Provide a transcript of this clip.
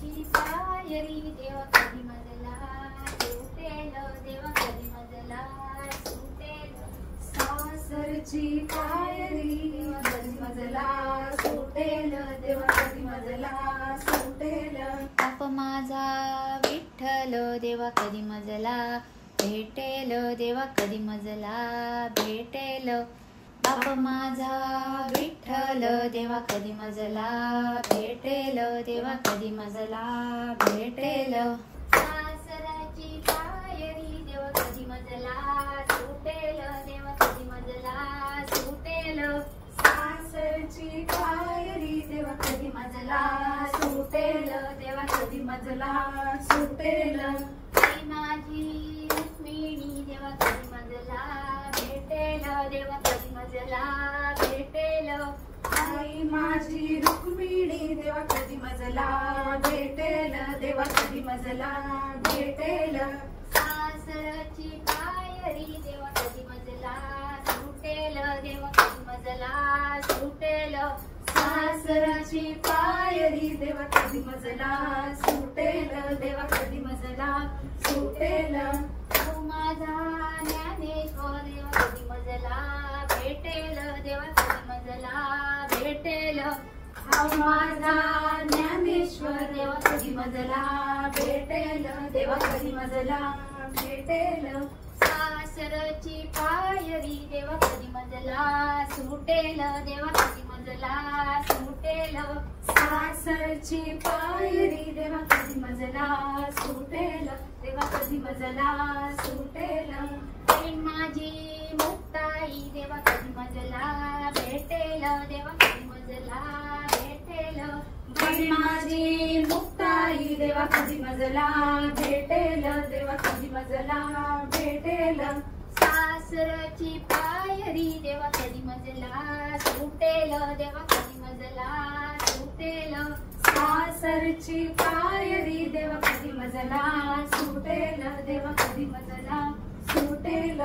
सासरची पायरी देवा कधी मजला सुटेल, देवा कधी मजला सुटेल, सासरची पायरी देवा कधी मजला सुटेल, देवा कधी मजला सुटेल. बाप माझा विठ्ठल देवा कधी मजला भेटेल, देवा कधी मजला भेटेल. बाप माझा विठ्ठल देवा कधी मजला भेटेल, देवा कधी मजला भेटेल. सासरची पायरी देवा कधी मजला सुटेल, देवा कधी मजला सुटेल. सासरची पायरी देवा कधी मजला सुटेल, देवा कधी मजला सुटेल. आई माझी रुक्मिणी देवा कधी मजला भेटेल, देवा कधी मजला भेटेल. आई माझी रुक्मिणी देवा कधी मजला भेटेल, देवा कधी मजला भेटेल. सासरची पायरी देवा कधी मजला सुटेल, देवा कधी मजला सुटेल. सासरची पायरी देवा कधी मजला सुटेल, देवा कधी मजला सुटेल. तू माझा ज्ञानेश्वर देवा कधी मजला भेटेल, देवा कधी मजला भेटेल. हा माझा ज्ञानेश्वर देवा कधी मजला भेटेल, देवा कधी मजला भेटेल. सासरची पायरी देवा कधी मजला सुटेल, देवा कधी मजला सुटेल. सासरची पायरी देवा कधी मजला सुटेल, देवा कधी मजला सुटेल. बहीण माझी मुक्ताई देवा कधी मजला भेटेल, देवा कधी मजला भेटेल. बहीण माझी मुक्ताई देवा कधी मजला भेटेल, देवा कधी मजला भेटेल. सासरची पायरी देवा कधी मजला सुटेल, देवा कधी मजला सुटेल. सासरची पायरी देवा कधी मजला सुटेल, देवा कधी मजला सुटेल.